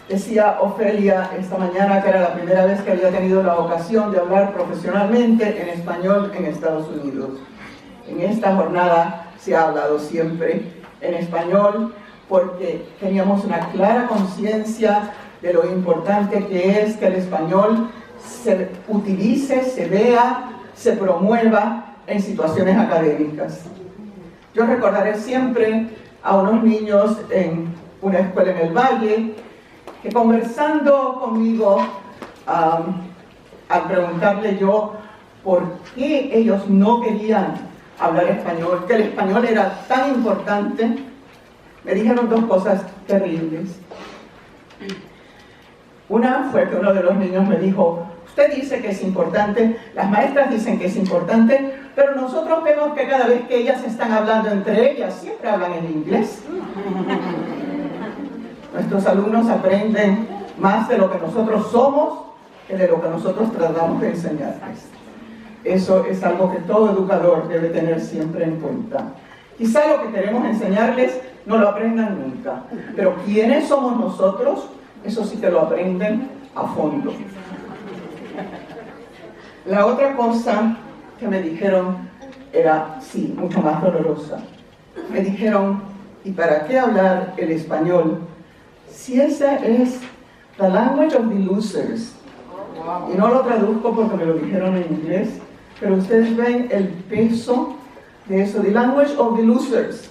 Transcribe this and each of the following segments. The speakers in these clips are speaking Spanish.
Decía Ofelia esta mañana que era la primera vez que había tenido la ocasión de hablar profesionalmente en español en Estados Unidos. En esta jornada se ha hablado siempre en español porque teníamos una clara conciencia de lo importante que es que el español se utilice, se vea, se promueva en situaciones académicas. Yo recordaré siempre a unos niños en una escuela en el Valle que conversando conmigo, al preguntarle yo por qué ellos no querían hablar español, que el español era tan importante, me dijeron dos cosas terribles. Una fue que uno de los niños me dijo: usted dice que es importante, las maestras dicen que es importante, pero nosotros vemos que cada vez que ellas están hablando entre ellas, siempre hablan en inglés. Nuestros alumnos aprenden más de lo que nosotros somos que de lo que nosotros tratamos de enseñarles. Eso es algo que todo educador debe tener siempre en cuenta. Quizá lo que queremos enseñarles no lo aprendan nunca, pero ¿quiénes somos nosotros? Eso sí que lo aprenden a fondo. La otra cosa que me dijeron era, sí, mucho más dolorosa. Me dijeron: ¿y para qué hablar el español si esa es the language of the losers? Y no lo traduzco porque me lo dijeron en inglés, pero ustedes ven el peso de eso, the language of the losers.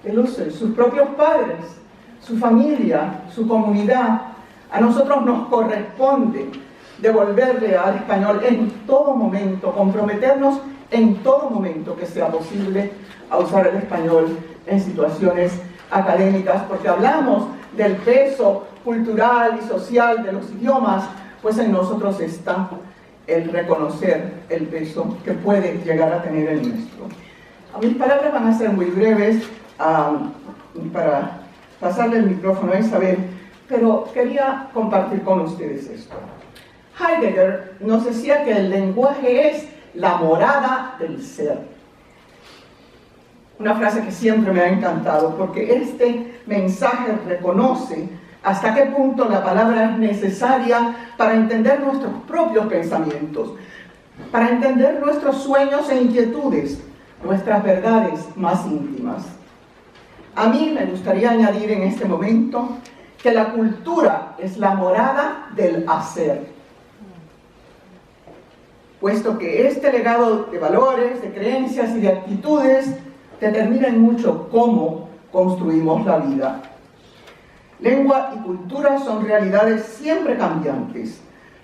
The losers, sus propios padres, su familia, su comunidad. A nosotros nos corresponde devolverle al español en todo momento, comprometernos en todo momento que sea posible a usar el español en situaciones académicas, porque hablamos del peso cultural y social de los idiomas, pues en nosotros está el reconocer el peso que puede llegar a tener el nuestro. Mis palabras van a ser muy breves para pasarle el micrófono a Isabel, pero quería compartir con ustedes esto. Heidegger nos decía que el lenguaje es la morada del ser. Una frase que siempre me ha encantado, porque este mensaje reconoce hasta qué punto la palabra es necesaria para entender nuestros propios pensamientos, para entender nuestros sueños e inquietudes, nuestras verdades más íntimas. A mí me gustaría añadir en este momento que la cultura es la morada del hacer, puesto que este legado de valores, de creencias y de actitudes determina mucho cómo construimos la vida. Lengua y cultura son realidades siempre cambiantes.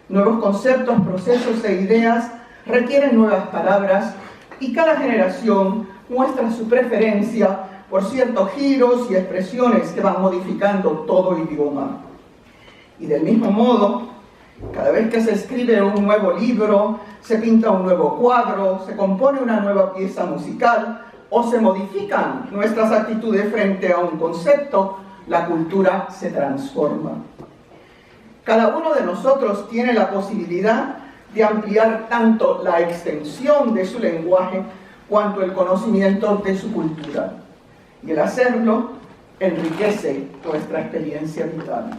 Nuevos conceptos, procesos e ideas requieren nuevas palabras y cada generación muestra su preferencia por ciertos giros y expresiones que van modificando todo idioma. Y del mismo modo, cada vez que se escribe un nuevo libro, se pinta un nuevo cuadro, se compone una nueva pieza musical o se modifican nuestras actitudes frente a un concepto, la cultura se transforma. Cada uno de nosotros tiene la posibilidad de ampliar tanto la extensión de su lenguaje cuanto el conocimiento de su cultura. Y el hacerlo enriquece nuestra experiencia vital.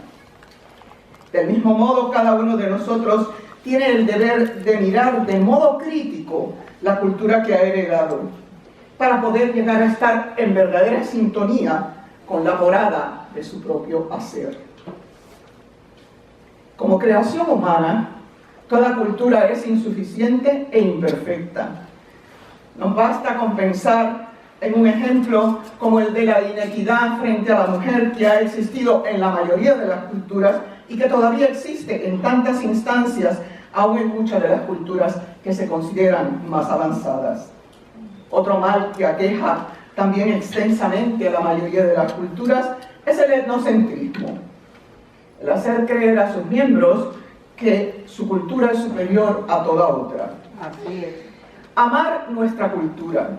Del mismo modo, cada uno de nosotros tiene el deber de mirar de modo crítico la cultura que ha heredado, para poder llegar a estar en verdadera sintonía con la morada de su propio hacer. Como creación humana, toda cultura es insuficiente e imperfecta. Nos basta con pensar en un ejemplo como el de la inequidad frente a la mujer que ha existido en la mayoría de las culturas y que todavía existe en tantas instancias, aún en muchas de las culturas que se consideran más avanzadas. Otro mal que aqueja también extensamente a la mayoría de las culturas es el etnocentrismo. El hacer creer a sus miembros que su cultura es superior a toda otra. Así es. Amar nuestra cultura,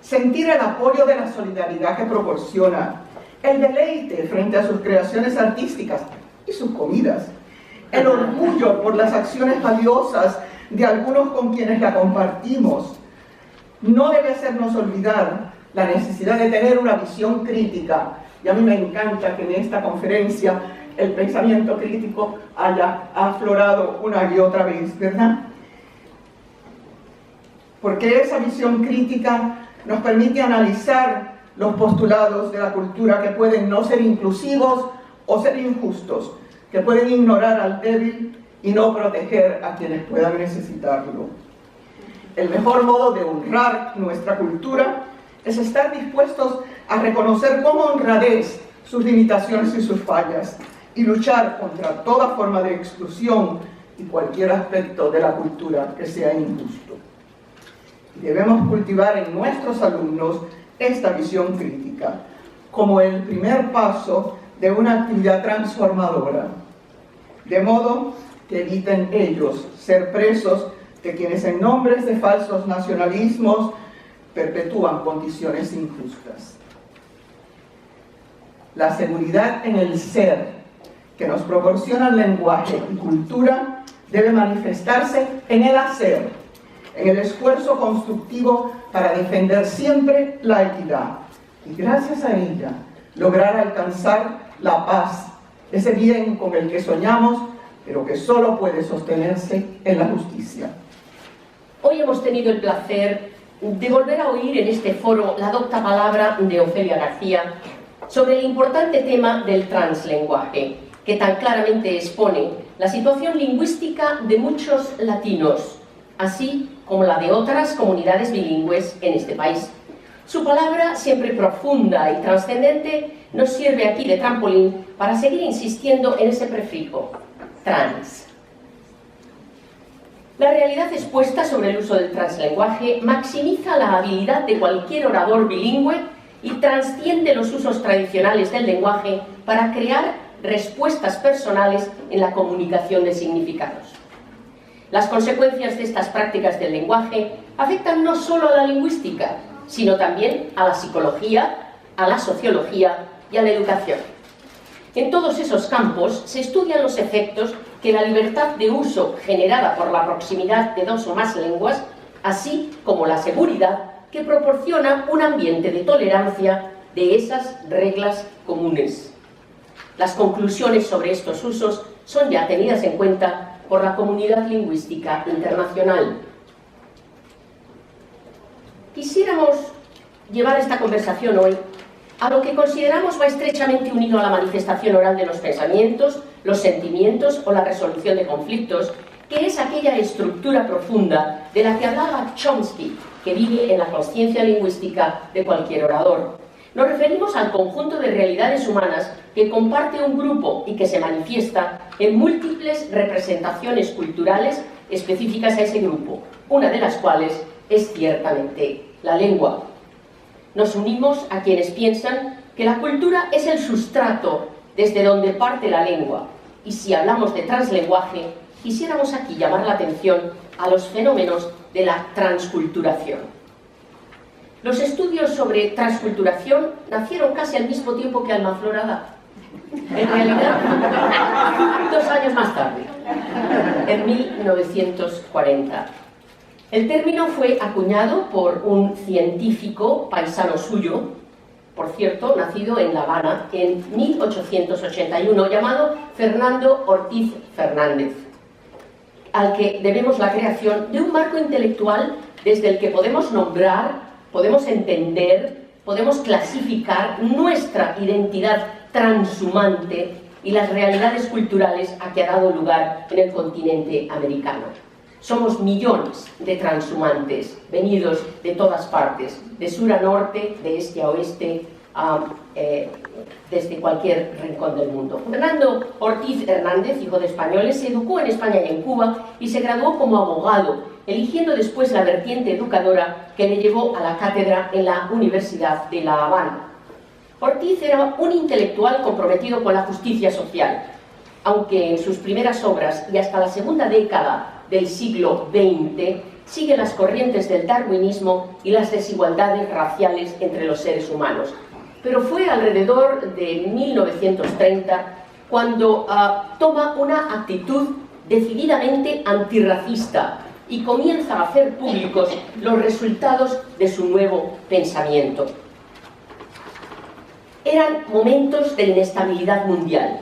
sentir el apoyo de la solidaridad que proporciona, el deleite frente a sus creaciones artísticas y sus comidas, el orgullo por las acciones valiosas de algunos con quienes la compartimos, no debe hacernos olvidar la necesidad de tener una visión crítica y a mí me encanta que en esta conferencia el pensamiento crítico haya aflorado una y otra vez, ¿verdad? Porque esa visión crítica nos permite analizar los postulados de la cultura que pueden no ser inclusivos o ser injustos, que pueden ignorar al débil y no proteger a quienes puedan necesitarlo. El mejor modo de honrar nuestra cultura es estar dispuestos a reconocer con honradez sus limitaciones y sus fallas y luchar contra toda forma de exclusión y cualquier aspecto de la cultura que sea injusto. Debemos cultivar en nuestros alumnos esta visión crítica como el primer paso de una actividad transformadora, de modo que eviten ellos ser presos de quienes en nombres de falsos nacionalismos perpetúan condiciones injustas. La seguridad en el ser que nos proporcionan lenguaje y cultura debe manifestarse en el hacer, en el esfuerzo constructivo para defender siempre la equidad y gracias a ella lograr alcanzar la paz, ese bien con el que soñamos, pero que solo puede sostenerse en la justicia. Hoy hemos tenido el placer de volver a oír en este foro la docta palabra de Ofelia García sobre el importante tema del translenguaje, que tan claramente expone la situación lingüística de muchos latinos, así como la de otras comunidades bilingües en este país. Su palabra, siempre profunda y trascendente, nos sirve aquí de trampolín para seguir insistiendo en ese prefijo, trans. La realidad expuesta sobre el uso del translenguaje maximiza la habilidad de cualquier orador bilingüe y trasciende los usos tradicionales del lenguaje para crear respuestas personales en la comunicación de significados. Las consecuencias de estas prácticas del lenguaje afectan no solo a la lingüística, sino también a la psicología, a la sociología y a la educación. En todos esos campos se estudian los efectos que la libertad de uso generada por la proximidad de dos o más lenguas, así como la seguridad que proporciona un ambiente de tolerancia de esas reglas comunes. Las conclusiones sobre estos usos son ya tenidas en cuenta por la comunidad lingüística internacional. Quisiéramos llevar esta conversación hoy a lo que consideramos va estrechamente unido a la manifestación oral de los pensamientos, los sentimientos o la resolución de conflictos, que es aquella estructura profunda de la que hablaba Chomsky, que vive en la consciencia lingüística de cualquier orador. Nos referimos al conjunto de realidades humanas que comparte un grupo y que se manifiesta en múltiples representaciones culturales específicas a ese grupo, una de las cuales es ciertamente la lengua. Nos unimos a quienes piensan que la cultura es el sustrato desde donde parte la lengua, y si hablamos de translenguaje, quisiéramos aquí llamar la atención a los fenómenos de la transculturación. Los estudios sobre transculturación nacieron casi al mismo tiempo que Alma Florada. En realidad, 2 años más tarde, en 1940. El término fue acuñado por un científico paisano suyo, por cierto, nacido en La Habana en 1881, llamado Fernando Ortiz Fernández, al que debemos la creación de un marco intelectual desde el que podemos nombrar, podemos entender, podemos clasificar nuestra identidad transhumante y las realidades culturales a que ha dado lugar en el continente americano. Somos millones de transhumantes, venidos de todas partes, de sur a norte, de este a oeste, desde cualquier rincón del mundo. Fernando Ortiz Hernández, hijo de españoles, se educó en España y en Cuba y se graduó como abogado, eligiendo después la vertiente educadora que le llevó a la cátedra en la Universidad de La Habana. Ortiz era un intelectual comprometido con la justicia social, aunque en sus primeras obras y hasta la segunda década del siglo XX sigue las corrientes del darwinismo y las desigualdades raciales entre los seres humanos. Pero fue alrededor de 1930 cuando toma una actitud decididamente antirracista y comienza a hacer públicos los resultados de su nuevo pensamiento. eran momentos de inestabilidad mundial.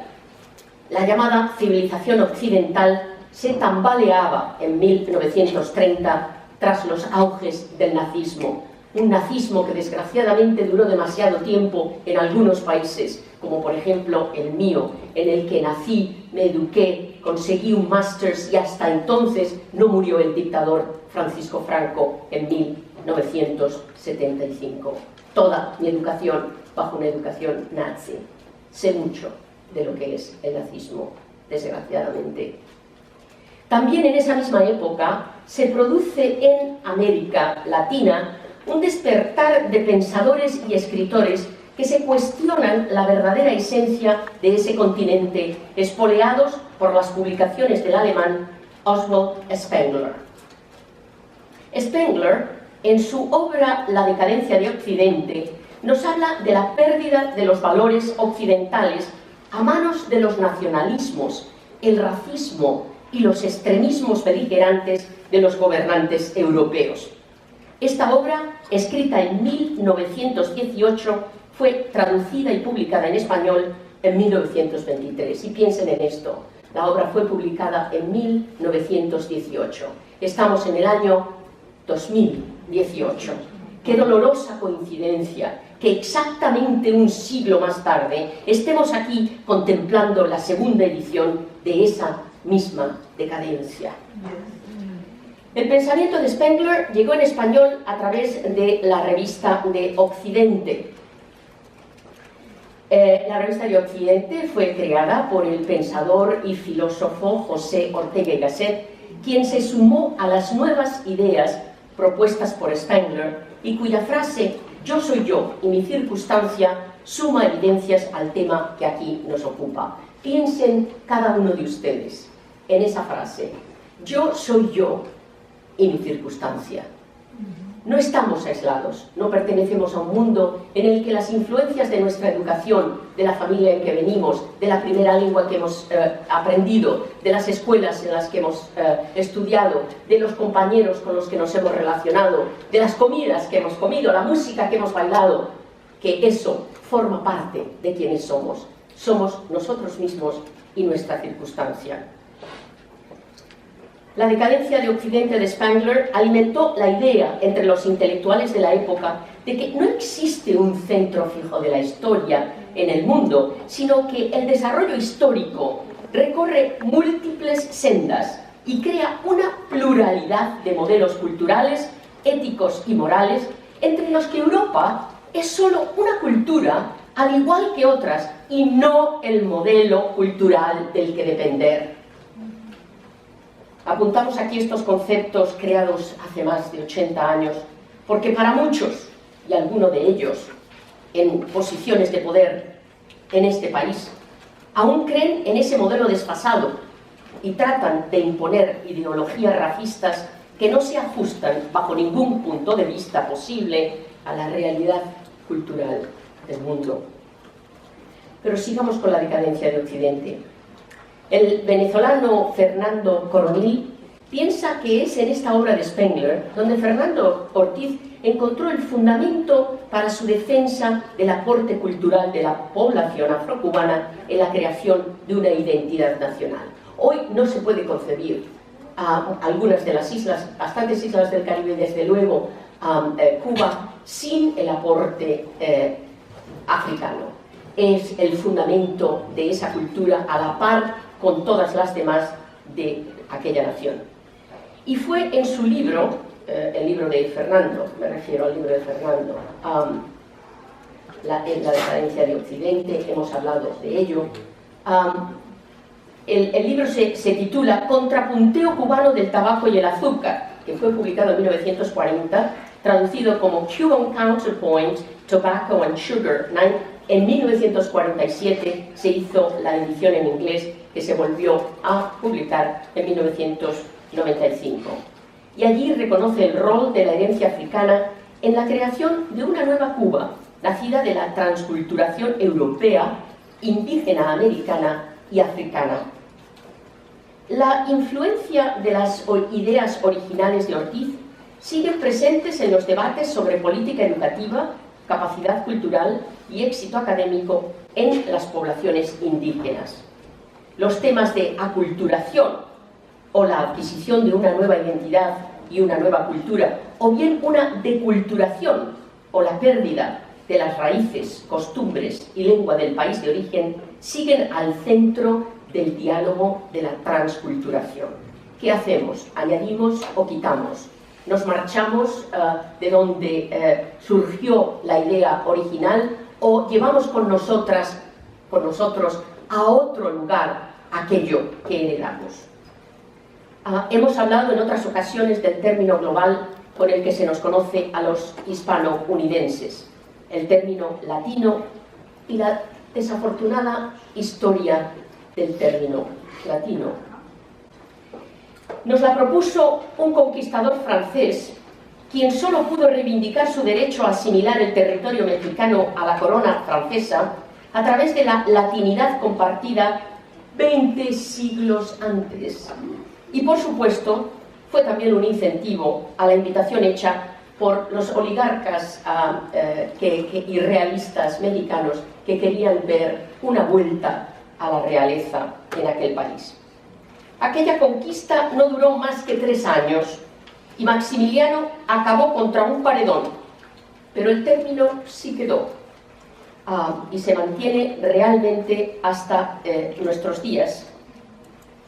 La llamada civilización occidental se tambaleaba en 1930 tras los auges del nazismo. Un nazismo que desgraciadamente duró demasiado tiempo en algunos países, como por ejemplo el mío, en el que nací, me eduqué, conseguí un máster y hasta entonces no murió el dictador Francisco Franco en 1975. Toda mi educación bajo una educación nazi. Sé mucho de lo que es el nazismo, desgraciadamente. También en esa misma época se produce en América Latina un despertar de pensadores y escritores que se cuestionan la verdadera esencia de ese continente, espoleados por las publicaciones del alemán Oswald Spengler. Spengler, en su obra La decadencia de Occidente, nos habla de la pérdida de los valores occidentales a manos de los nacionalismos, el racismo y los extremismos beligerantes de los gobernantes europeos. Esta obra, escrita en 1918, fue traducida y publicada en español en 1923. Y piensen en esto, la obra fue publicada en 1918. Estamos en el año 2018. Qué dolorosa coincidencia que exactamente un siglo más tarde estemos aquí contemplando la segunda edición de esa misma decadencia. El pensamiento de Spengler llegó en español a través de la revista de Occidente. La revista de Occidente fue creada por el pensador y filósofo José Ortega y Gasset, quien se sumó a las nuevas ideas propuestas por Spengler y cuya frase "yo soy yo y mi circunstancia" suma evidencias al tema que aquí nos ocupa. Piensen cada uno de ustedes en esa frase: yo soy yo y mi circunstancia. No estamos aislados, no pertenecemos a un mundo en el que las influencias de nuestra educación, de la familia en que venimos, de la primera lengua que hemos aprendido, de las escuelas en las que hemos estudiado, de los compañeros con los que nos hemos relacionado, de las comidas que hemos comido, la música que hemos bailado, que eso forma parte de quienes somos. Somos nosotros mismos y nuestra circunstancia. La decadencia de Occidente de Spengler alimentó la idea entre los intelectuales de la época de que no existe un centro fijo de la historia en el mundo, sino que el desarrollo histórico recorre múltiples sendas y crea una pluralidad de modelos culturales, éticos y morales, entre los que Europa es solo una cultura, al igual que otras, y no el modelo cultural del que depender. Apuntamos aquí estos conceptos creados hace más de 80 años, porque para muchos, y alguno de ellos en posiciones de poder en este país, aún creen en ese modelo desfasado y tratan de imponer ideologías racistas que no se ajustan bajo ningún punto de vista posible a la realidad cultural del mundo. Pero sigamos con la decadencia de Occidente. El venezolano Fernando Coronil piensa que es en esta obra de Spengler donde Fernando Ortiz encontró el fundamento para su defensa del aporte cultural de la población afrocubana en la creación de una identidad nacional. Hoy no se puede concebir a algunas de las islas, bastantes islas del Caribe, desde luego Cuba, sin el aporte africano. Es el fundamento de esa cultura a la par con todas las demás de aquella nación. Y fue en su libro, el libro de Fernando, me refiero al libro de Fernando, la decadencia de Occidente, hemos hablado de ello. El libro se titula Contrapunteo cubano del tabaco y el azúcar, que fue publicado en 1940, traducido como Cuban Counterpoint, Tobacco and Sugar. En 1947 se hizo la edición en inglés, que se volvió a publicar en 1995. Y allí reconoce el rol de la herencia africana en la creación de una nueva Cuba, nacida de la transculturación europea, indígena americana y africana. La influencia de las ideas originales de Ortiz siguen presentes en los debates sobre política educativa, capacidad cultural y éxito académico en las poblaciones indígenas. Los temas de aculturación o la adquisición de una nueva identidad y una nueva cultura, o bien una deculturación o la pérdida de las raíces, costumbres y lengua del país de origen, siguen al centro del diálogo de la transculturación. ¿Qué hacemos? ¿Añadimos o quitamos? ¿Nos marchamos de donde surgió la idea original o llevamos con nosotros a otro lugar aquello que heredamos? Hemos hablado en otras ocasiones del término global con el que se nos conoce a los hispano-unidenses, el término latino y la desafortunada historia del término latino. Nos la propuso un conquistador francés, quien solo pudo reivindicar su derecho a asimilar el territorio mexicano a la corona francesa a través de la latinidad compartida 20 siglos antes. Y por supuesto, fue también un incentivo a la invitación hecha por los oligarcas y realistas mexicanos que querían ver una vuelta a la realeza en aquel país. Aquella conquista no duró más que 3 años y Maximiliano acabó contra un paredón, pero el término sí quedó y se mantiene realmente hasta nuestros días,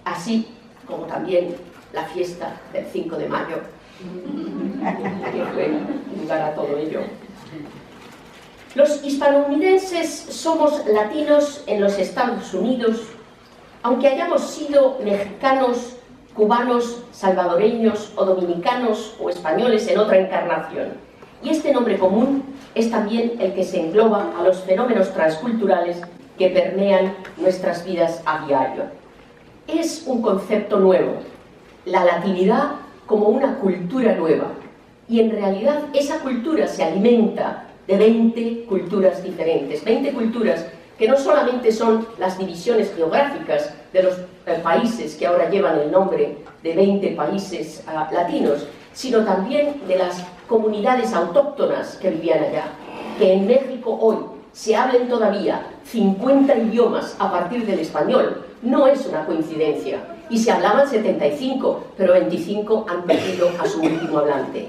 así como también la fiesta del 5 de mayo, que fue lugar a todo ello. Los hispanounidenses somos latinos en los Estados Unidos, aunque hayamos sido mexicanos, cubanos, salvadoreños o dominicanos o españoles en otra encarnación. Y este nombre común es también el que se engloba a los fenómenos transculturales que permean nuestras vidas a diario. Es un concepto nuevo, la latinidad como una cultura nueva, y en realidad esa cultura se alimenta de 20 culturas diferentes, 20 culturas que no solamente son las divisiones geográficas de los países que ahora llevan el nombre de 20 países latinos, sino también de las comunidades autóctonas que vivían allá, que en México hoy se hablen todavía 50 idiomas a partir del español. No es una coincidencia, y se hablaban 75, pero 25 han perdido a su último hablante.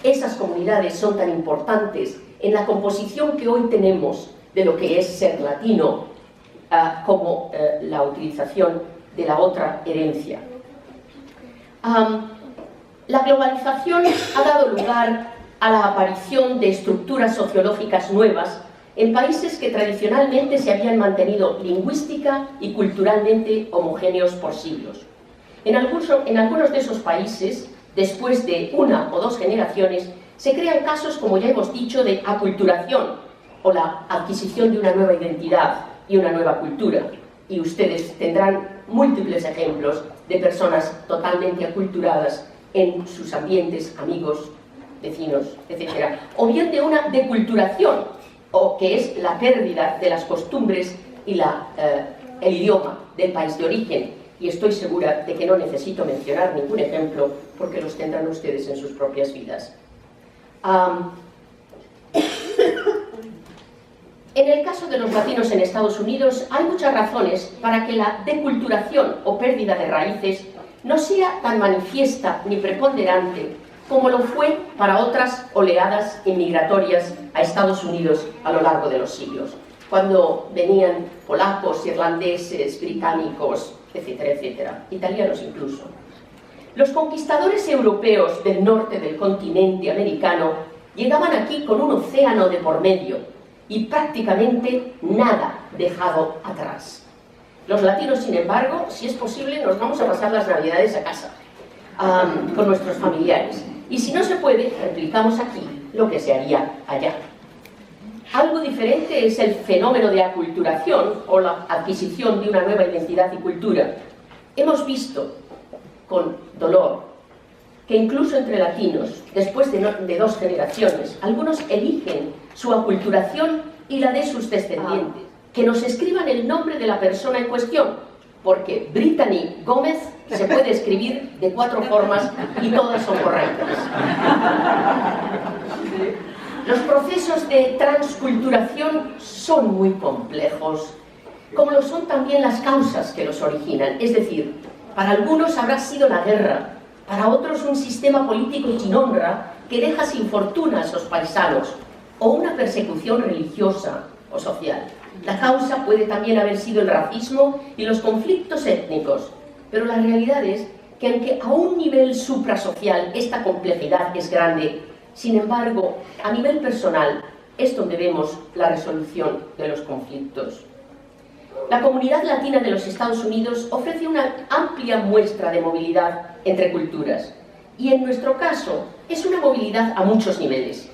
Esas comunidades son tan importantes en la composición que hoy tenemos de lo que es ser latino, como la utilización de la otra herencia. La globalización ha dado lugar a la aparición de estructuras sociológicas nuevas en países que tradicionalmente se habían mantenido lingüística y culturalmente homogéneos por siglos. En algunos de esos países, después de 1 o 2 generaciones, se crean casos, como ya hemos dicho, de aculturación o la adquisición de una nueva identidad y una nueva cultura. Y ustedes tendrán múltiples ejemplos de personas totalmente aculturadas en sus ambientes, amigos, vecinos, etc. O bien de una deculturación, o que es la pérdida de las costumbres y el idioma del país de origen. Y estoy segura de que no necesito mencionar ningún ejemplo porque los tendrán ustedes en sus propias vidas. En el caso de los latinos en Estados Unidos hay muchas razones para que la deculturación o pérdida de raíces no sea tan manifiesta ni preponderante como lo fue para otras oleadas inmigratorias a Estados Unidos a lo largo de los siglos, cuando venían polacos, irlandeses, británicos, etcétera, etcétera, italianos incluso. Los conquistadores europeos del norte del continente americano llegaban aquí con un océano de por medio y prácticamente nada dejado atrás. Los latinos, sin embargo, si es posible, nos vamos a pasar las Navidades a casa, con nuestros familiares. Y si no se puede, replicamos aquí lo que se haría allá. Algo diferente es el fenómeno de aculturación o la adquisición de una nueva identidad y cultura. Hemos visto con dolor que incluso entre latinos, después de 2 generaciones, algunos eligen su aculturación y la de sus descendientes. Que nos escriban el nombre de la persona en cuestión, porque Brittany Gómez se puede escribir de 4 formas y todas son correctas. Los procesos de transculturación son muy complejos, como lo son también las causas que los originan. Es decir, para algunos habrá sido la guerra, para otros un sistema político sin honra que deja sin fortuna a sus paisanos, o una persecución religiosa o social. La causa puede también haber sido el racismo y los conflictos étnicos, pero la realidad es que aunque a un nivel suprasocial esta complejidad es grande, sin embargo, a nivel personal es donde vemos la resolución de los conflictos. La comunidad latina de los Estados Unidos ofrece una amplia muestra de movilidad entre culturas y en nuestro caso es una movilidad a muchos niveles.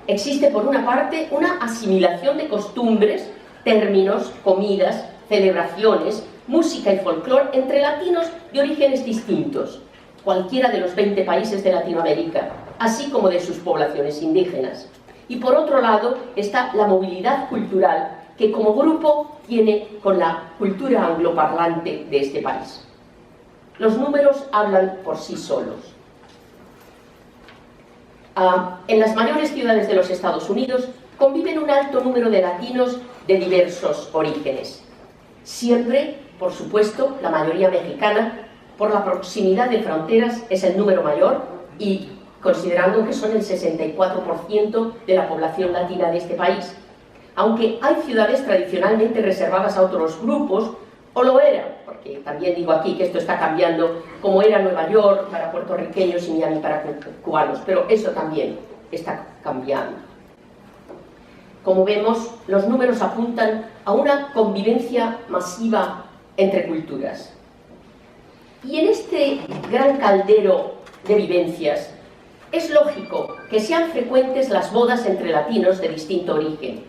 Existe por una parte una asimilación de costumbres, términos, comidas, celebraciones, música y folclore entre latinos de orígenes distintos, cualquiera de los 20 países de Latinoamérica, así como de sus poblaciones indígenas. Y por otro lado está la movilidad cultural que como grupo tiene con la cultura angloparlante de este país. Los números hablan por sí solos. En las mayores ciudades de los Estados Unidos conviven un alto número de latinos de diversos orígenes. Siempre, por supuesto, la mayoría mexicana, por la proximidad de fronteras es el número mayor y considerando que son el 64% de la población latina de este país. Aunque hay ciudades tradicionalmente reservadas a otros grupos, o lo eran, porque también digo aquí que esto está cambiando, como era Nueva York para puertorriqueños y Miami para cubanos, pero eso también está cambiando. Como vemos, los números apuntan a una convivencia masiva entre culturas. Y en este gran caldero de vivencias, es lógico que sean frecuentes las bodas entre latinos de distinto origen.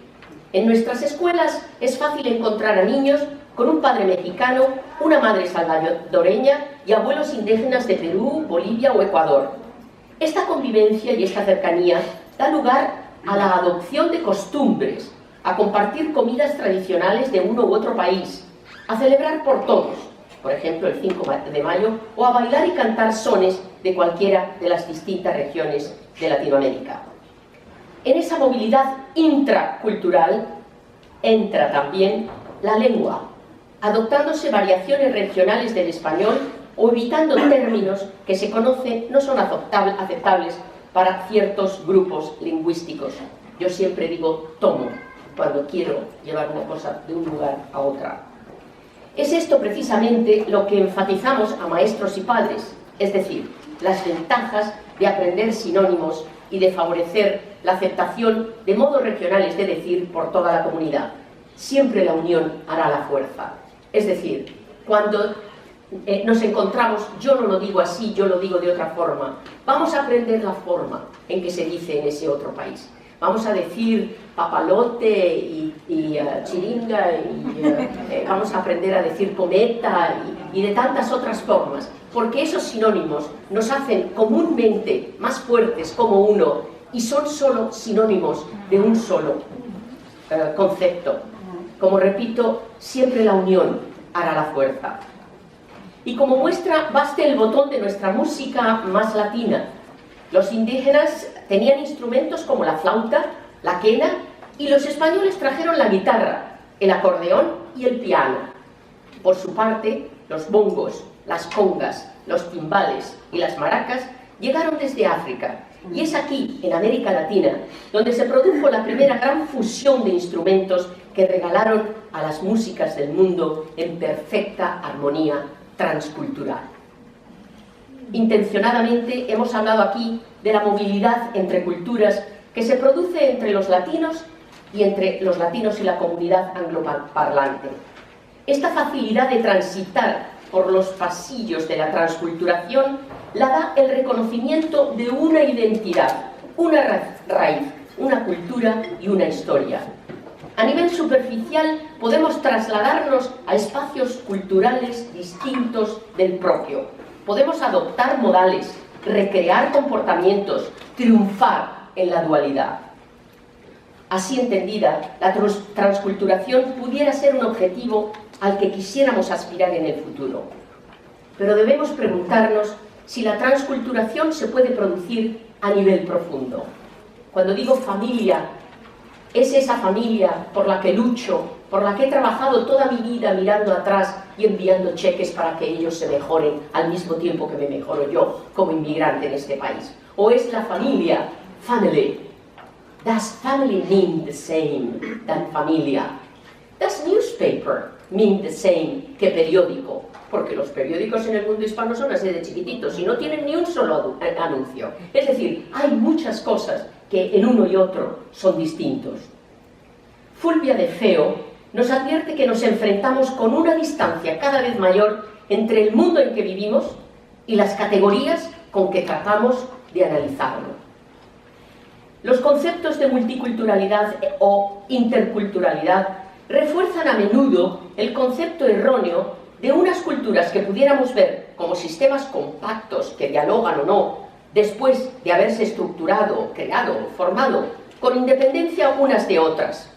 En nuestras escuelas es fácil encontrar a niños con un padre mexicano, una madre salvadoreña y abuelos indígenas de Perú, Bolivia o Ecuador. Esta convivencia y esta cercanía da lugar a la adopción de costumbres, a compartir comidas tradicionales de uno u otro país, a celebrar por todos, por ejemplo el 5 de mayo, o a bailar y cantar sones de cualquiera de las distintas regiones de Latinoamérica. En esa movilidad intracultural entra también la lengua, adoptándose variaciones regionales del español o evitando términos que se conocen no son aceptables para ciertos grupos lingüísticos. Yo siempre digo tomo cuando quiero llevar una cosa de un lugar a otra. Es esto precisamente lo que enfatizamos a maestros y padres, es decir, las ventajas de aprender sinónimos y de favorecer la aceptación de modos regionales de decir por toda la comunidad. Siempre la unión hará la fuerza. Es decir, cuando nos encontramos, yo no lo digo así, yo lo digo de otra forma, vamos a aprender la forma en que se dice en ese otro país. Vamos a decir papalote y chiringa, y vamos a aprender a decir cometa y de tantas otras formas, porque esos sinónimos nos hacen comúnmente más fuertes como uno y son solo sinónimos de un solo concepto. Como repito, siempre la unión hará la fuerza. Y como muestra, baste el botón de nuestra música más latina. Los indígenas tenían instrumentos como la flauta, la quena, y los españoles trajeron la guitarra, el acordeón y el piano. Por su parte, los bongos, las congas, los timbales y las maracas llegaron desde África. Y es aquí, en América Latina, donde se produjo la primera gran fusión de instrumentos que regalaron a las músicas del mundo en perfecta armonía transcultural. Intencionadamente hemos hablado aquí de la movilidad entre culturas que se produce entre los latinos y entre los latinos y la comunidad angloparlante. Esta facilidad de transitar por los pasillos de la transculturación la da el reconocimiento de una identidad, una raíz, una cultura y una historia. A nivel superficial podemos trasladarnos a espacios culturales distintos del propio. Podemos adoptar modales, recrear comportamientos, triunfar en la dualidad. Así entendida, la transculturación pudiera ser un objetivo al que quisiéramos aspirar en el futuro. Pero debemos preguntarnos si la transculturación se puede producir a nivel profundo. Cuando digo familia, es esa familia por la que lucho, por la que he trabajado toda mi vida mirando atrás y enviando cheques para que ellos se mejoren al mismo tiempo que me mejoro yo como inmigrante en este país. O es la familia, family. Does family mean the same than familia? Does newspaper mean the same que periódico? Porque los periódicos en el mundo hispano son así de chiquititos y no tienen ni un solo anuncio. Es decir, hay muchas cosas que en uno y otro son distintos. Fulvia de Feo nos advierte que nos enfrentamos con una distancia cada vez mayor entre el mundo en que vivimos y las categorías con que tratamos de analizarlo. Los conceptos de multiculturalidad o interculturalidad refuerzan a menudo el concepto erróneo de unas culturas que pudiéramos ver como sistemas compactos que dialogan o no después de haberse estructurado, creado, formado, con independencia unas de otras.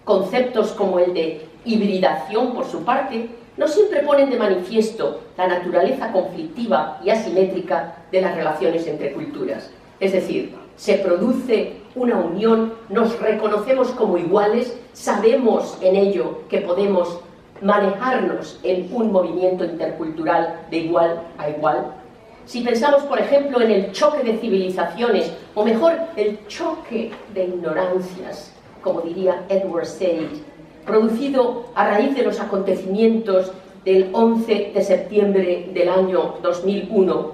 Conceptos como el de hibridación, por su parte, no siempre ponen de manifiesto la naturaleza conflictiva y asimétrica de las relaciones entre culturas. Es decir, se produce una unión, nos reconocemos como iguales, sabemos en ello que podemos manejarnos en un movimiento intercultural de igual a igual. Si pensamos, por ejemplo, en el choque de civilizaciones, o mejor, el choque de ignorancias, como diría Edward Said, producido a raíz de los acontecimientos del 11 de septiembre del año 2001,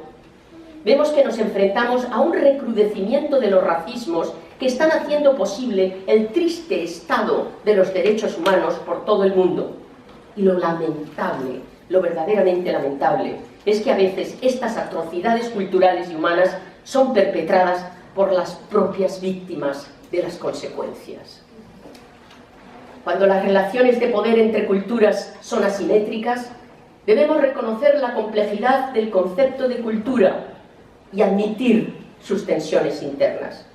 vemos que nos enfrentamos a un recrudecimiento de los racismos que están haciendo posible el triste estado de los derechos humanos por todo el mundo. Y lo lamentable, lo verdaderamente lamentable, es que a veces estas atrocidades culturales y humanas son perpetradas por las propias víctimas de las consecuencias. Cuando las relaciones de poder entre culturas son asimétricas, debemos reconocer la complejidad del concepto de cultura y admitir sus tensiones internas.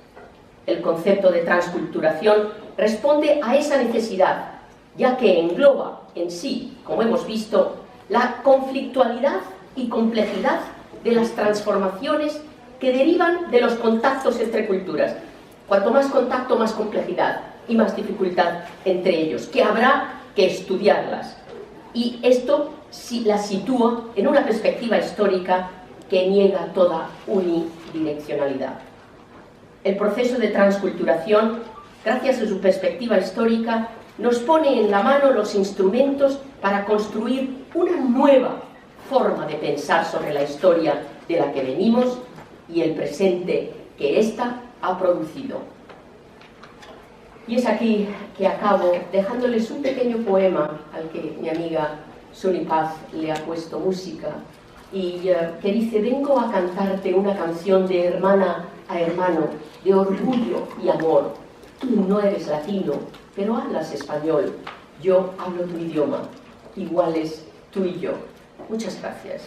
El concepto de transculturación responde a esa necesidad, ya que engloba en sí, como hemos visto, la conflictualidad y complejidad de las transformaciones que derivan de los contactos entre culturas. Cuanto más contacto, más complejidad y más dificultad entre ellos, que habrá que estudiarlas. Y esto las sitúa en una perspectiva histórica que niega toda unidireccionalidad. El proceso de transculturación, gracias a su perspectiva histórica, nos pone en la mano los instrumentos para construir una nueva forma de pensar sobre la historia de la que venimos y el presente que ésta ha producido. Y es aquí que acabo dejándoles un pequeño poema al que mi amiga Suni Paz le ha puesto música y que dice: vengo a cantarte una canción de hermana a hermano, de orgullo y amor. Tú no eres latino, pero hablas español. Yo hablo tu idioma, iguales tú y yo. Muchas gracias.